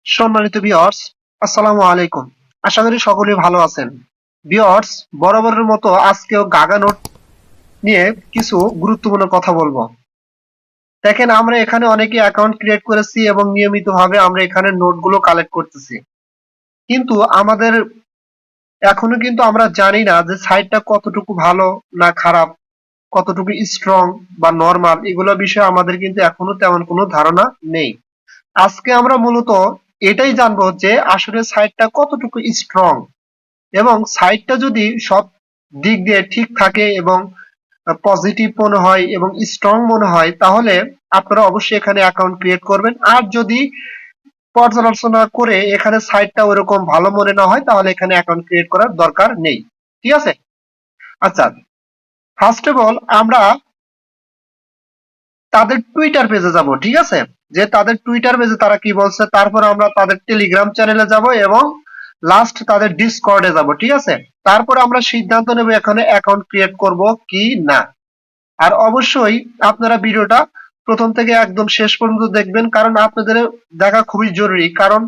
সম্মানিত ভিউয়ার্স, আসসালামু আলাইকুম। আশা করি সকলেই ভালো আছেন। ভিউয়ার্স, বরাবরের মতো আজকেও গাগা নোট নিয়ে কিছু গুরুত্বপূর্ণ কথা বলবো। দেখেন, আমরা এখানে অনেকে অ্যাকাউন্ট ক্রিয়েট করেছি এবং নিয়মিতভাবে আমরা এখানে নোটগুলো কালেক্ট করতেছি। কিন্তু আমাদের এখনো কিন্তু আমরা জানি না যে সাইটটা কতটুকু ভালো না খারাপ, কতটুকু স্ট্রং বা নরমাল, এগুলো বিষয়ে আমাদের কিন্তু এখনো তেমন কোনো ধারণা নেই। আজকে আমরা মূলত এটাই জানবো যে আসলে সাইটটা কতটুকু স্ট্রং, এবং সাইটটা যদি সব দিক দিয়ে ঠিক থাকে এবং পজিটিভ মনে হয় এবং স্ট্রং মনে হয়, তাহলে আপনারা অবশ্যই এখানে অ্যাকাউন্ট ক্রিয়েট করবেন। আর যদি পর্যালোচনা করে এখানে সাইটটা ওরকম ভালো মনে না হয়, তাহলে এখানে অ্যাকাউন্ট ক্রিয়েট করার দরকার নেই। ঠিক আছে? আচ্ছা, ফার্স্ট অফ অল আমরা তাদের টুইটার পেজে যাব। ঠিক আছে, যে তাদের টুইটার পেজে তারা কি বলছে, তারপর আমরা তাদের টেলিগ্রাম চ্যানেলে যাব এবং লাস্ট তাদের ডিসকর্ডে যাব। ঠিক আছে, তারপর আমরা সিদ্ধান্ত নেব এখানে অ্যাকাউন্ট ক্রিয়েট করব কি না। আর অবশ্যই আপনারা ভিডিওটা প্রথম থেকে একদম শেষ পর্যন্ত দেখবেন, কারণ আপনাদের দেখা খুবই জরুরি। কারণ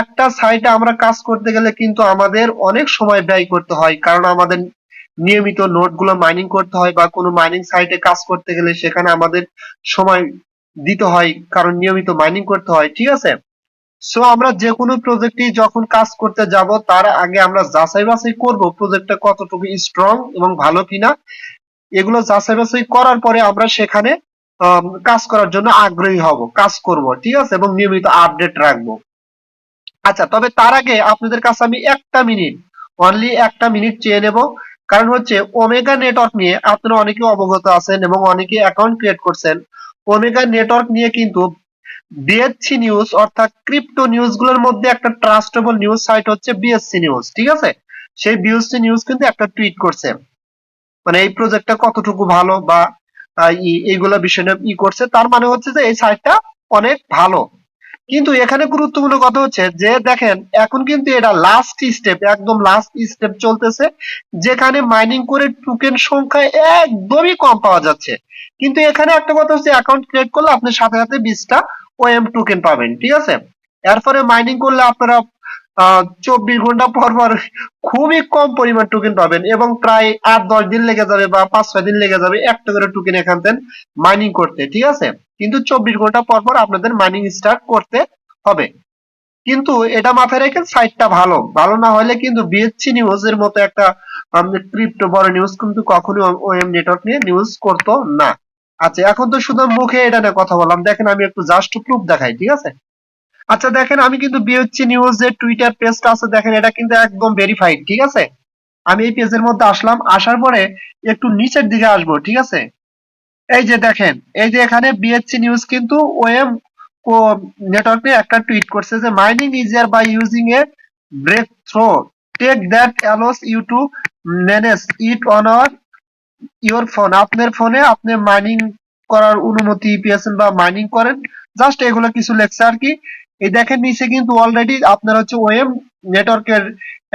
একটা সাইটে আমরা কাজ করতে গেলে কিন্তু আমাদের অনেক সময় ব্যয় করতে হয়, কারণ আমাদের নিয়মিত নোটগুলো মাইনিং করতে হয়, বা কোনো মাইনিং সাইটে কাজ করতে গেলে সেখানে আমাদের সময় দিতে হয়, কারণ নিয়মিত মাইনিং করতে হয়। ঠিক আছে, সো আমরা যে কোনো প্রজেক্টে যখন কাজ করতে যাব, তার আগে আমরা যাচাই বাছাই করব প্রজেক্টটা কতটুকু স্ট্রং এবং ভালো কিনা। এগুলো যাচাই বাছাই করার পরে আমরা সেখানে কাজ করার জন্য আগ্রহী হব, কাজ করব। ঠিক আছে, এবং নিয়মিত আপডেট রাখবো। আচ্ছা, তবে তার আগে আপনাদের কাছে আমি অনলি একটা মিনিট চেয়ে নেব। কারণ হচ্ছে ওমেগা নেটওয়ার্ক নিয়ে আপনারা অনেকে অবগত আছেন এবং অনেকে অ্যাকাউন্ট ক্রিয়েট করছেন। ওমেগা নেটওয়ার্ক নিয়ে কিন্তু বিএসসি নিউজ, অর্থাৎ ক্রিপ্টো নিউজ গুলোর মধ্যে একটা ট্রাস্টেবল নিউজ সাইট হচ্ছে বিএসসি নিউজ। ঠিক আছে, সেই বিএসসি নিউজ কিন্তু একটা টুইট করছে, মানে এই প্রজেক্টটা কতটুকু ভালো বা এইগুলা বিষয় নিয়ে করছে। তার মানে হচ্ছে যে এই সাইটটা অনেক ভালো। কিন্তু এখানে গুরুত্বপূর্ণ কথা হচ্ছে যে দেখেন, এখন কিন্তু এটা লাস্ট স্টেপ, একদম লাস্ট স্টেপ চলতেছে, যেখানে মাইনিং করে টোকেন সংখ্যা একদমই কম পাওয়া যাচ্ছে। কিন্তু এখানে একটা কথা হচ্ছে, অ্যাকাউন্ট ক্রিয়েট করলে আপনি সাথে সাথে 20টা ওএম টোকেন পাবেন। ঠিক আছে, এরপরে মাইনিং করলে আপনারা 24 ঘন্টা পর পর খুবই কম পরিমাণ টোকেন পাবেন, এবং প্রায় 8-10 দিন লেগে যাবে বা 5-6 দিন লেগে যাবে একটা করে টোকেন এখান থেকে মাইনিং করতে। ঠিক আছে, কিন্তু 24 ঘন্টা পর পর আপনাদের মাইনিং স্টার্ট করতে হবে। কিন্তু এটা মাথায় রেখে সাইটটা ভালো ভালো না হলে কিন্তু বিএসসি নিউজ এর মতো একটা ক্রিপ্টো বড় নিউজ কিন্তু কখনোই ওএম নেটওয়ার্ক নিয়ে নিউজ করতো না। আচ্ছা, এখন তো শুধু মুখে এটা নিয়ে কথা বললাম, দেখেন আমি একটু জাস্ট প্রুফ দেখাই। ঠিক আছে, আচ্ছা দেখেন, আমি কিন্তু বিএসসি নিউজ এর টুইটার পেজটা আছে, দেখেন এটা কিন্তু একদম ভেরিফাইড। ঠিক আছে, আমি এই পেজের মধ্যে আসলাম, আসার পরে একটু নিচের দিকে আসবো। ঠিক আছে, এই যে দেখেন, এই যে এখানে বিএসসি নিউজ কিন্তু ওএম নেটওয়ার্কে একটা টুইট করছে যে mining easier by using a breakthrough tech that allows you to manage it on your phone. আপনার ফোনে আপনি মাইনিং করার অনুমতি পেয়েছেন বা মাইনিং করেন, জাস্ট এগুলো কিছু লেখছে আর কি। এই দেখেন নিচে কিন্তু অলরেডি আপনার হচ্ছে ওএম নেটওয়ার্কের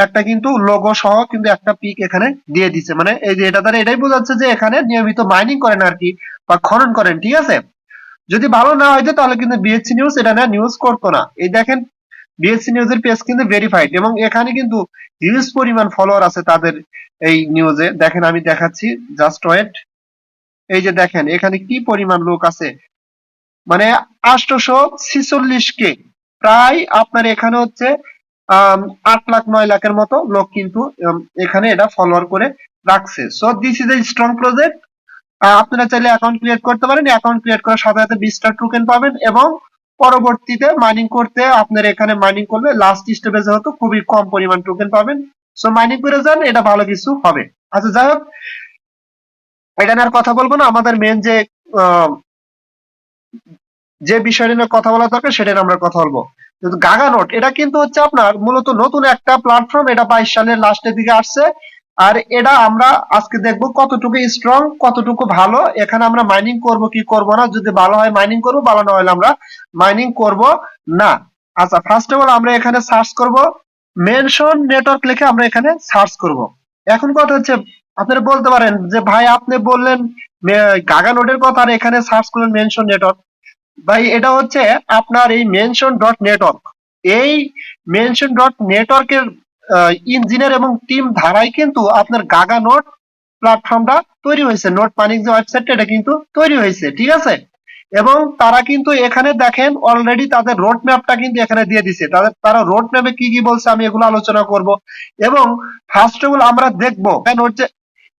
একটা কিন্তু লোগো সহ কিন্তু একটা পিক এখানে দিয়ে দিছে, মানে এই যে এটা দ্বারা এটাই বোঝাচ্ছে যে এখানে নিয়মিত মাইনিং করেন আর কি, বা খনন করেন। ঠিক আছে, যদি ভালো না হইতো তাহলে কিন্তু বিএসসি নিউজ এটা না নিউজ করতো না। এই দেখেন, বিএসসি নিউজের পেজ কিন্তু ভেরিফাইড, এবং এখানে কিন্তু হিউজ পরিমাণ ফলোয়ার আছে তাদের এই নিউজে। দেখেন আমি দেখাচ্ছি, জাস্ট ওয়েট। এই যে দেখেন এখানে কি পরিমাণ লোক আছে, মানে 846K, প্রায় আপনার এখানে হচ্ছে 8 লাখ 9 লাখের মতো লোক কিন্তু এখানে এটা ফলোয়ার করে রাখছে। So this is a strong project. আপনারা চাইলে অ্যাকাউন্ট ক্রিয়েট করতে পারেন, অ্যাকাউন্ট ক্রিয়েট করার সাথে সাথে 20টা টোকেন পাবেন, এবং পরবর্তীতে মাইনিং করতে আপনার এখানে মাইনিং করলে লাস্ট স্টেপে যেহেতু খুবই কম পরিমাণ টোকেন পাবেন, সো মাইনিং করে যান, এটা ভালো কিছু হবে। আচ্ছা যাই হোক, এটা নিয়ে আর কথা বলবো না। আমাদের মেন যে বিষয়টা নিয়ে কথা বলা দরকার সেটা নিয়ে আমরা কথা বলবো। কিন্তু গাগা নোট এটা কিন্তু হচ্ছে আপনার মূলত নতুন একটা প্ল্যাটফর্ম, এটা 22 সালের লাস্টের দিকে আসছে। আর এটা আমরা আজকে দেখবো কতটুকু স্ট্রং, কতটুকু ভালো। এখানে আমরা মাইনিং করব কি করব না, যদি ভালো হয় মাইনিং করব, ভালো না হলে আমরা মাইনিং করব না। আচ্ছা, ফার্স্ট অফ অল আমরা এখানে সার্চ করব মেনশন নেটওয়ার্ক লিখে আমরা এখানে সার্চ করব। এখন কথা হচ্ছে, আপনারা বলতে পারেন যে ভাই আপনি বললেন গাগা নোডের কথা আর এখানে সার্চ করলেন মেনশন নেটওয়ার্ক। ভাই এটা হচ্ছে আপনার এই মেনশন ডট নেটওয়ার্ক, এই মেনশন ডট নেটওয়ার্কের ইঞ্জিনিয়ার এবং টিম ধারাই কিন্তু আপনার গাগা নোট প্ল্যাটফর্মটা তৈরি হয়েছে, নোট মানিক যে ওয়েবসাইটটা এটা কিন্তু তৈরি হয়েছে, ঠিক আছে। এবং তারা কিন্তু এখানে দেখেন অলরেডি তাদের রোড ম্যাপটা কিন্তু এখানে দিয়ে দিছে, তারা রোড ম্যাপে কি কি বলছে আমি এগুলো আলোচনা করব। এবং ফার্স্ট অফ অল আমরা দেখবো যে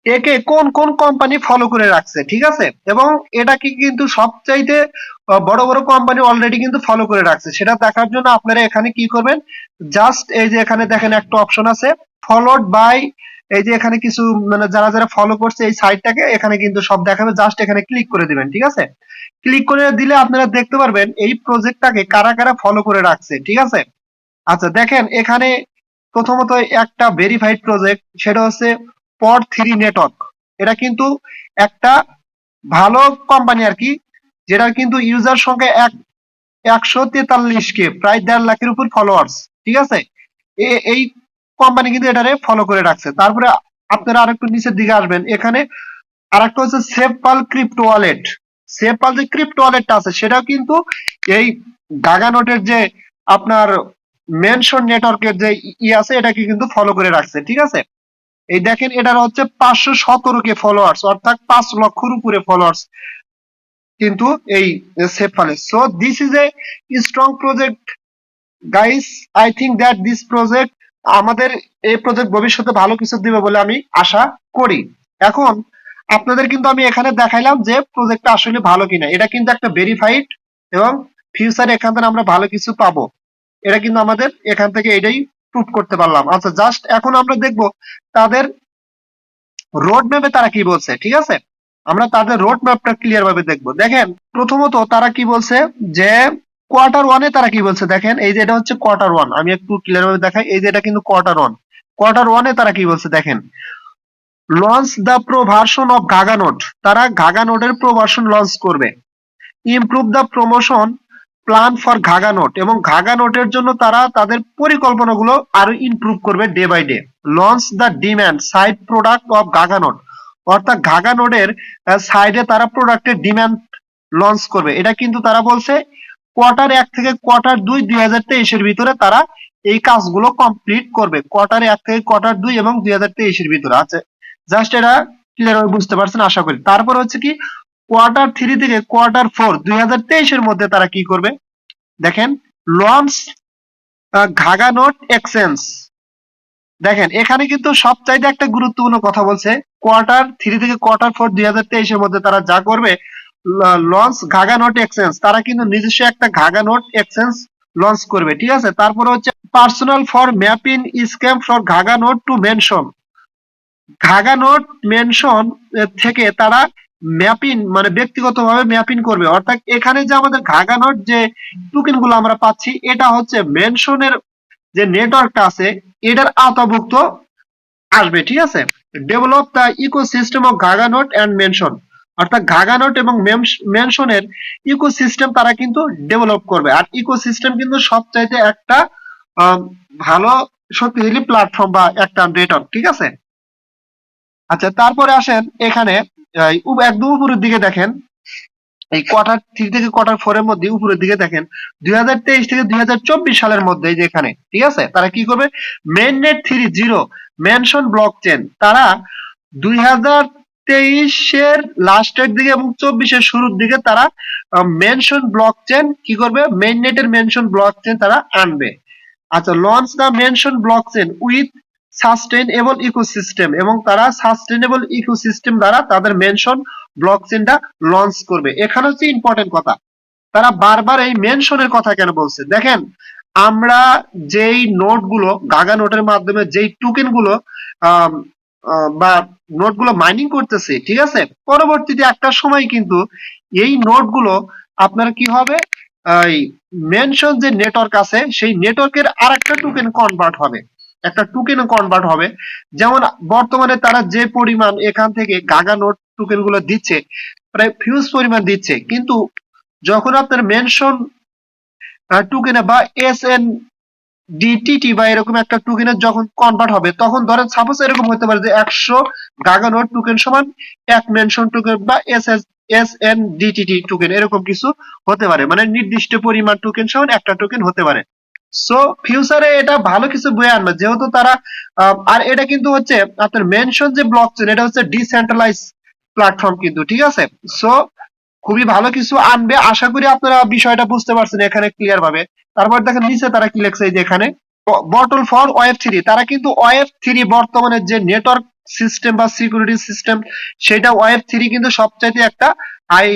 একে কোন কোন কোম্পানি ফলো করে রাখছে, ঠিক আছে। এবং এটা কি কিন্তু সবচাইতে বড় বড় কোম্পানি অলরেডি কিন্তু ফলো করে রাখছে, সেটা দেখার জন্য আপনারা এখানে কি করবেন, জাস্ট এই যে এখানে দেখেন একটা অপশন আছে ফলোড বাই, এই যে এখানে কিছু মানে যারা যারা ফলো করছে এই সাইটটাকে এখানে কিন্তু সব দেখাবে, জাস্ট এখানে ক্লিক করে দিবেন, ঠিক আছে। ক্লিক করে দিলে আপনারা দেখতে পারবেন এই প্রজেক্টটাকে কারা কারা ফলো করে রাখছে, ঠিক আছে। আচ্ছা দেখেন এখানে প্রথমত একটা ভেরিফাইড প্রজেক্ট, সেটা হচ্ছে পড থ্রি নেটওয়ার্ক। এটা কিন্তু একটা ভালো কোম্পানি আর কি, যেটার কিন্তু ইউজার সংখ্যা 143K, প্রায় 1.5 লাখের উপর ফলোয়ার্স, ঠিক আছে। এই কোম্পানি কিন্তু এটারে ফলো করে রাখছে। তারপরে আপনারা আরেকটু নিচের দিকে আসবেন, এখানে আরেকটা হচ্ছে সেফপাল ক্রিপ্টো ওয়ালেট। সেফপাল যে ক্রিপ্টো ওয়ালেটটা আছে সেটাও কিন্তু এই গাগা নোটের যে আপনার মেনশন নেটওয়ার্কের যে আছে এটাকে কিন্তু ফলো করে রাখছে, ঠিক আছে। এই দেখেন এটার হচ্ছে 517K ফলোয়ার্স, অর্থাৎ 5 লক্ষের উপরে ফলোয়ার্স কিন্তু এই সেফপালে। So this is a strong project guys, I think that this project, আমাদের এই প্রজেক্ট ভবিষ্যতে ভালো কিছু দিবে বলে আমি আশা করি। এখন আপনাদের কিন্তু আমি এখানে দেখাইলাম যে প্রজেক্টটা আসলে ভালো কিনা, এটা কিন্তু একটা ভেরিফাইড এবং ফিউচারে এখান থেকে আমরা ভালো কিছু পাবো, এটা কিন্তু আমাদের এখান থেকে এটাই প্রুভ করতে পারলাম। আচ্ছা জাস্ট এখন আমরা দেখব তাদের রোড ম্যাপে তারা কি বলছে, ঠিক আছে। আমরা তাদের রোড ম্যাপটা ক্লিয়ার ভাবে দেখবো। দেখেন প্রথমত তারা কি বলছে যে কোয়ার্টার ওয়ানে তারা কি বলছে, দেখেন এই যে এটা হচ্ছে কোয়ার্টার ওয়ান, আমি একটু ক্লিয়ার ভাবে দেখাই, এই যে এটা কিন্তু কোয়ার্টার ওয়ান। কোয়ার্টার ওয়ানে তারা কি বলছে দেখেন, launch the pro version of Gaga node, তারা গাগা নোটের প্রো ভার্সন লঞ্চ করবে। Improve the promotion plan for Gaga node, এবং গাগা নোটের জন্য তারা তাদের পরিকল্পনাগুলো আরো ইমপ্রুভ করবে day by day. Launch the demand side product of Gaga node, অর্থাৎ গাগা নোটের সাইডে তারা প্রোডাক্টের ডিমান্ড লঞ্চ করবে। এটা কিন্তু তারা বলছে কোয়ার্টার 1 থেকে কোয়ার্টার 2 2023 ভিতরে তারা এই কাজগুলো কমপ্লিট করবে, কোয়ার্টার 1 থেকে কোয়ার্টার 2 এবং 2023 ভিতরে আছে। জাস্ট এটা ক্লিয়ার ভাবে বুঝতে পারছেন আশা করি। তারপর হচ্ছে কি কোয়ার্টার 3 থেকে কোয়ার্টার 4 2023 মধ্যে তারা কি করবে, দেখেন লঞ্চ গাগা নোট এক্সচেঞ্জ। দেখেন এখানে কিন্তু সবচাইতে একটা গুরুত্বপূর্ণ কথা বলছে, কোয়ার্টার 3 থেকে কোয়ার্টার 4 2023 মধ্যে তারা যা করবে, লঞ্চ গাগা নোট এক্সচেঞ্জ, তারা কিন্তু নিজস্ব একটা গাগা নোট এক্সচেঞ্জ লঞ্চ করবে, ঠিক আছে। তারপরে হচ্ছে personal for mapping scam for Gaga note two mention, Gaga note mention থেকে তারা ম্যাপিং মানে ব্যক্তিগতভাবে ম্যাপিং করবে, অর্থাৎ এখানে যে আমাদের গাগা নোট যে টোকেন গুলো আমরা পাচ্ছি এটা হচ্ছে মেনশনের যে নেটওয়ার্কটা আছে এটার আওতাভুক্ত আসবে, ঠিক আছে। Develop the ecosystem of Gaga node and mention, অর্থাৎ গাগা নোট এবং মেনশনের ইকোসিস্টেম তারা কিন্তু ডেভেলপ করবে। আর ইকোসিস্টেম কিন্তু সবচাইতে একটা ভালো শক্তিশালী প্ল্যাটফর্ম বা একটা নেটওয়ার্ক, ঠিক আছে। আচ্ছা তারপরে আসেন এখানে একদম উপরের দিকে দেখেন, এই কোয়ার্টার 3 থেকে কোয়ার্টার 4 এর মধ্যে উপরের দিকে দেখেন 2023 থেকে 2024 সালের মধ্যে এই যে এখানে, ঠিক আছে, তারা কি করবে, মেইননেট 3.0 মেনশন ব্লকচেন, তারা 2023 এর লাস্টের দিকে এবং 24 এর শুরুর দিকে তারা মেনশন ব্লকচেন কি করবে, মেইননেটের মেনশন ব্লকচেন তারা আনবে। আচ্ছা launch the mention blockchain with sustainable ecosystem, এবং তারা সাস্টেইনেবল ইকোসিস্টেম দ্বারা তাদের মেনশন ব্লকচেনটা লঞ্চ করবে। এখানে হচ্ছে ইম্পর্টেন্ট কথা, তারা বারবার এই মেনশনের কথা কেন বলছে, দেখেন আমরা যেই নোটগুলো গাগা নোটের মাধ্যমে যেই টোকেন গুলো বা নোটগুলো মাইনিং করতেছে, ঠিক আছে, পরবর্তীতে একটা সময় কিন্তু এই নোটগুলো আপনার কি হবে, মেনশন যে নেটওয়ার্ক আছে সেই নেটওয়ার্কের আরেকটা টোকেন কনভার্ট হবে, একটা টোকেন কনভার্ট হবে। যেমন বর্তমানে তারা যে পরিমাণ এখান থেকে গাগা নোট টোকেন গুলো দিচ্ছে প্রায় হিউজ পরিমাণ দিচ্ছে, কিন্তু যখন আপনার মেনশন টোকেনে বা এসএন ডিটিটি বা এরকম একটা টোকেনের যখন কনভার্ট হবে, তখন ধরেন সাপোজ এরকম হতে পারে যে 100 গাগা নোট টোকেন সমান এক মেনশন টোকেন বা এসএন ডিটিটি টোকেন, এরকম কিছু হতে পারে, মানে নির্দিষ্ট পরিমাণ টোকেন সমান একটা টোকেন হতে পারে। সো ফিউচারে এটা ভালো কিছু বয়ে আনবে, যেহেতু তারা আর এটা কিন্তু হচ্ছে আপনার মেনশন যে ব্লকচেন, এটা হচ্ছে ডিসেন্ট্রালাইজ প্ল্যাটফর্ম কিন্তু, ঠিক আছে। সো খুবই ভালো কিছু আনবে, আশা করি আপনারা বিষয়টা বুঝতে পারছেন এখানে ক্লিয়ার ভাবে। তারপর দেখেন নিচে তারা কি লেখছে, এই যে এখানে বটল ফর ওয়েব থ্রি, তারা কিন্তু ওয়েব থ্রি বর্তমানে যে নেটওয়ার্ক সিস্টেম বা সিকিউরিটি সিস্টেম, সেটা ওয়েব থ্রি কিন্তু সবচাইতে একটা হাই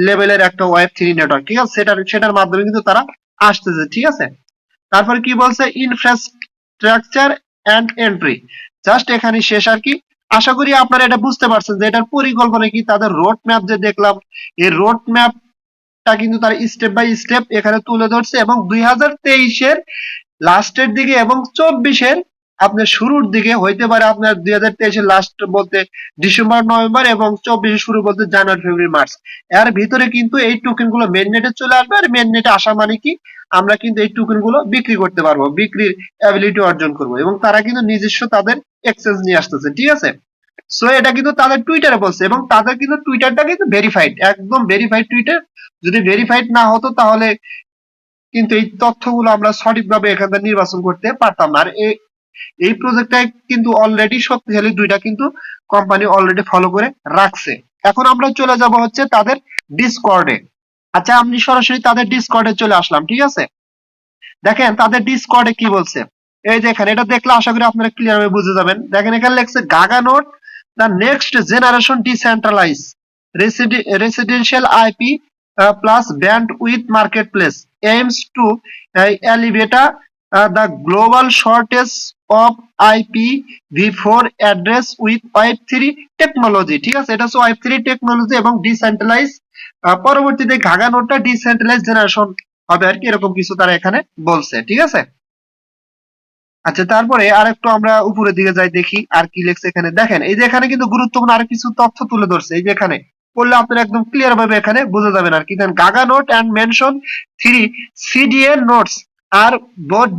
লেভেলের একটা ওয়েব থ্রি নেটওয়ার্ক, ঠিক আছে। সেটার মাধ্যমে কিন্তু তারা আসতেছে, ঠিক আছে। তারপর কি বলছে, ইনফ্রাস্ট্রাকচার এন্ড এন্ট্রি, জাস্ট এখানে শেষ আর কি। আশা করি আপনারা এটা বুঝতে পারছেন যে এটার পরিকল্পনা কি, তাদের রোড ম্যাপ যে দেখলাম, এই রোড ম্যাপটা কিন্তু তারা স্টেপ বাই স্টেপ এখানে তুলে ধরছে, এবং 2023-এর লাস্টের দিকে এবং 24-এর আপনার শুরুর দিকে হইতে পারে, আপনার 2023-এর লাস্ট বলতে ডিসেম্বর নভেম্বর, এবং 24-এর শুরু বলতে জানুয়ারি ফেব্রুয়ারি মার্চ, এর ভিতরে কিন্তু এই টোকেন গুলো মেইননেটে চলে আসবে। আর মেইননেটে আসা মানে কি, আমরা কিন্তু এই টোকেন গুলো বিক্রি করতে পারবো, বিক্রির অ্যাবিলিটি অর্জন করবো, এবং তারা কিন্তু নিজস্ব তাদের এক্সচেঞ্জ নিয়ে আসতেছে, ঠিক আছে। সো এটা কিন্তু তাদের টুইটারে বলছে, এবং তাদের কিন্তু টুইটারটা কিন্তু ভেরিফাইড, একদম ভেরিফাইড টুইটার। যদি ভেরিফাইড না হতো তাহলে কিন্তু এই তথ্যগুলো আমরা সঠিকভাবে এখান থেকে নির্বাচন করতে পারতাম না। আর এই প্রজেক্টটা কিন্তু অলরেডি শক্তিশালী দুইটা কিন্তু কোম্পানি অলরেডি ফলো করে রাখছে। এখন আমরা চলে যাব হচ্ছে তাদের ডিসকর্ডে। আচ্ছা, আমি সরাসরি তাদের ডিসকর্ডে চলে আসলাম, ঠিক আছে। দেখেন তাদের ডিসকর্ডে কি বলছে, এই যে এখানে এটা দেখলে আশা করি আপনারা ক্লিয়ার ভাবে বুঝে যাবেন। দেখেন এখানে লেখছে Gaga node the next generation decentralise residential IP plus bandwidth marketplace aims to elevate the global shortage of IPv4 address with Web3 technology, ঠিক আছে। এটা হচ্ছে Web3 টেকনোলজি এবং ডিসেন্ট্রালাইজ, পরবর্তীতে গাগা নোডটা ডিসেন্ট্রালাইজ জেনারেশন হবে আর কি, এরকম কিছু তারা এখানে বলছে, ঠিক আছে। আচ্ছা, তারপরে আরেকটু আমরা উপরের দিকে যাই, দেখি আর কি লেখছে এখানে। দেখেন এই যে এখানে কিন্তু গুরুত্বপূর্ণ আর কিছু তথ্য তুলে ধরছে, এই যে এখানে পড়লে আপনারা একদম ক্লিয়ার ভাবে এখানে বুঝে যাবেন আর কি। Then Gaga node and Meson three CDN nodes are both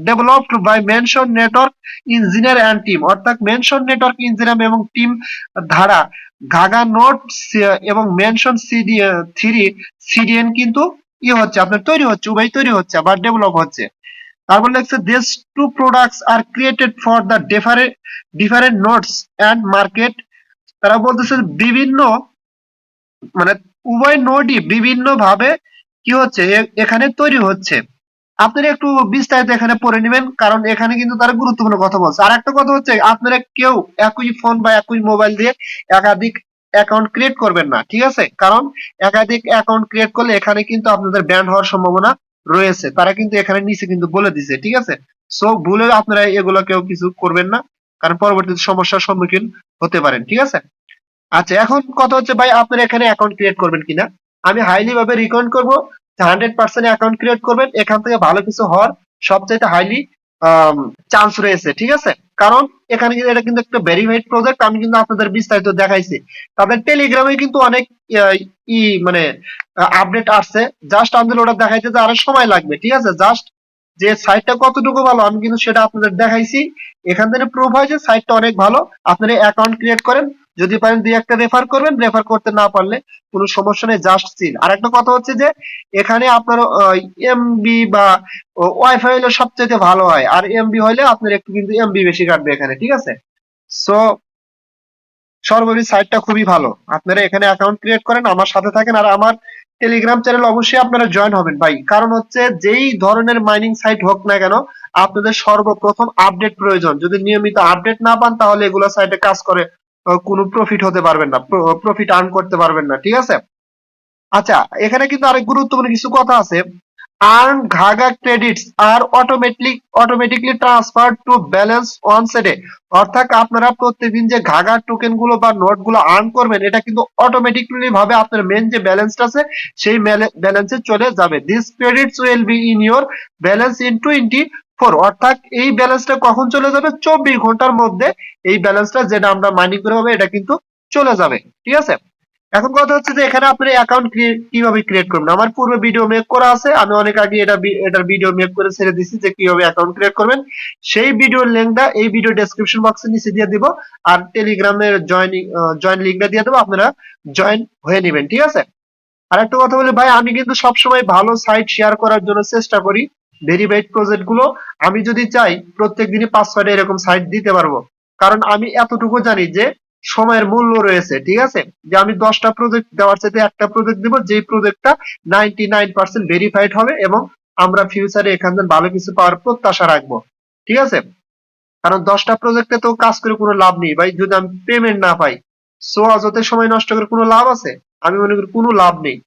developed by Meson network engineer and team, অর্থাৎ মেনশন নেটওয়ার্ক ইঞ্জিনিয়ার এবং টিম ধারা গাগা নোট এবং মেনশন থ্রি সিডিএন কিন্তু হচ্ছে আপনার তৈরি হচ্ছে, উভয় তৈরি হচ্ছে বা ডেভেলপ হচ্ছে। তারপর লেখছে this two products are created for the different notes and market. তারা বলতেছে বিভিন্ন মানে উভয় নোডই বিভিন্ন ভাবে কি হচ্ছে এখানে তৈরি হচ্ছে। আপনারা একটু বিস্তারিত এখানে পড়ে নেবেন, কারণ এখানে কিন্তু তারা গুরুত্বপূর্ণ কথা বলছে। আর একটা কথা হচ্ছে, আপনারা কেউ একই ফোন বা একই মোবাইল দিয়ে একাধিক অ্যাকাউন্ট ক্রিয়েট করবেন না, ঠিক আছে। কারণ একাধিক অ্যাকাউন্ট ক্রিয়েট করলে এখানে কিন্তু আপনাদের ব্যান হওয়ার সম্ভাবনা রয়েছে, তারা কিন্তু এখানে নিচে কিন্তু বলে দিছে, ঠিক আছে। সো ভুলে আপনারা এগুলো কেউ কিছু করবেন না, কারণ পরবর্তীতে সমস্যার সম্মুখীন হতে পারেন, ঠিক আছে। আচ্ছা, এখন কথা হচ্ছে ভাই আপনারা এখানে অ্যাকাউন্ট ক্রিয়েট করবেন কিনা। আমি হাইলি ভাবে রিকমেন্ড করবো 100% অ্যাকাউন্ট ক্রিয়েট করবেন, এখান থেকে ভালো কিছু হওয়ার সবচাইতে হাইলি চান্স রয়েছে, ঠিক আছে। কারণ এখানে কিন্তু এটা কিন্তু একটা ভেরিফাইড প্রজেক্ট, আমি কিন্তু আপনাদের বিস্তারিত দেখাইছি। তাদের টেলিগ্রামে কিন্তু অনেক আহ, মানে আপডেট আসছে, জাস্ট আমাদের ওটা দেখাইতে যে আরো সময় লাগবে, ঠিক আছে। জাস্ট যে সাইটটা কতটুকু ভালো আমি কিন্তু সেটা আপনাদের দেখাইছি। এখান থেকে প্রুভ হয় যে সাইটটা অনেক ভালো। আপনারা অ্যাকাউন্ট ক্রিয়েট করেন, যদি পারেন দুই একটা রেফার করবেন, রেফার করতে না পারলে কোনো সমস্যা নেই, জাস্ট চিল। আর একটা কথা হচ্ছে যে এখানে আপনার এমবি বা ওয়াইফাই হলে সবচেয়ে ভালো হয়, আর এমবি হলে আপনার একটু কিন্তু এমবি বেশি কাটবে এখানে, ঠিক আছে। সো সর্বোপরি সাইটটা খুবই ভালো, আপনারা এখানে অ্যাকাউন্ট ক্রিয়েট করেন, আমার সাথে থাকেন, আর আমার টেলিগ্রাম চ্যানেল অবশ্যই আপনারা জয়েন হবেন ভাই। কারণ হচ্ছে যেই ধরনের মাইনিং সাইট হোক না কেন, আপনাদের সর্বপ্রথম আপডেট প্রয়োজন। যদি নিয়মিত আপডেট না পান তাহলে এগুলো সাইটে কাজ করে কোনো প্রফিট হতে পারবেন না, প্রফিট আর্ন করতে পারবেন না, ঠিক আছে। আচ্ছা, এখানে কিন্তু আরেক গুরুত্বপূর্ণ কিছু কথা আছে। Earn Gaga credits are automatically transfer to balance on সেটে, অর্থাৎ আপনারা প্রত্যেকদিন যে ঘাগা টোকেন গুলো বা নোট গুলো আর্ন করবেন, এটা কিন্তু অটোমেটিকলি ভাবে আপনার মেন যে ব্যালেন্সটা আছে সেই ব্যালেন্সে চলে যাবে। This credits will be in your balance in 24, অর্থাৎ এই ব্যালেন্সটা কখন চলে যাবে, 24 ঘন্টার মধ্যে এই ব্যালেন্সটা যেটা আমরা মাইনিং করে হবে এটা কিন্তু চলে যাবে, ঠিক আছে। এখন কথা হচ্ছে যে এখানে আপনি অ্যাকাউন্ট কিভাবে ক্রিয়েট করবেন। আমার পূর্বে ভিডিও মেক করা আছে, আমি অনেক আগে এটার ভিডিও মেক করে ছেড়ে দিছি যে কিভাবে অ্যাকাউন্ট ক্রিয়েট করবেন। সেই ভিডিওর লিংকটা এই ভিডিও ডেসক্রিপশন বক্সের নিচে দিয়ে দিব, আর টেলিগ্রামের জয়েন লিংকটা দিয়ে দেবো, আপনারা জয়েন হয়ে নেবেন, ঠিক আছে। আর একটা কথা বলি ভাই, আমি কিন্তু সবসময় ভালো সাইট শেয়ার করার জন্য চেষ্টা করি, ভেরিফাইড প্রজেক্ট গুলো আমি যদি চাই প্রত্যেক দিনই 5-6টা এরকম সাইট দিতে পারবো। কারণ আমি এতটুকু জানি যে সময়ের মূল্য রয়েছে, ঠিক আছে, যে আমি 10টা প্রজেক্ট দেওয়ার চাইতে একটা প্রজেক্ট দিব, যেই প্রজেক্টটা 99% ভেরিফাইড হবে এবং আমরা ফিউচারে এখান থেকে ভালো কিছু পাওয়ার প্রত্যাশা রাখবো, ঠিক আছে। কারণ 10টা প্রজেক্টে তো কাজ করে কোনো লাভ নেই ভাই, যদি আমি পেমেন্ট না পাই। সো অযথা সময় নষ্ট করে কোনো লাভ আছে? আমি মনে করি কোনো লাভ নেই।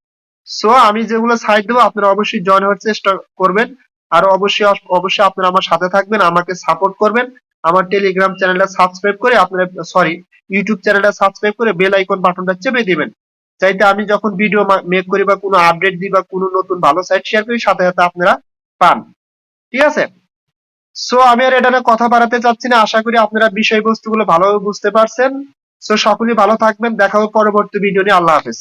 সো আমি যেগুলো সাইট দেবো আপনারা অবশ্যই জয়েন হওয়ার চেষ্টা করবেন। আর অবশ্যই অবশ্যই আপনারা আমার সাথে থাকবেন, আমাকে সাপোর্ট করবেন। আমার টেলিগ্রাম চ্যানেলটা সাবস্ক্রাইব করে আপনারা, সরি, ইউটিউব চ্যানেলটা সাবস্ক্রাইব করে বেল আইকন বাটনটা চেপে দিবেন, চাইতে আমি যখন ভিডিও মেক করি বা কোনো আপডেট দিই বা কোনো নতুন ভালো সাইট শেয়ার করি সাথে সাথে আপনারা পান, ঠিক আছে। সো আমি আর এটা নিয়ে কথা বাড়াতে চাচ্ছি না, আশা করি আপনারা বিষয়বস্তুগুলো ভালোভাবে বুঝতে পারছেন। সো সকলেই ভালো থাকবেন, দেখা হবে পরবর্তী ভিডিও নিয়ে। আল্লাহ হাফেজ।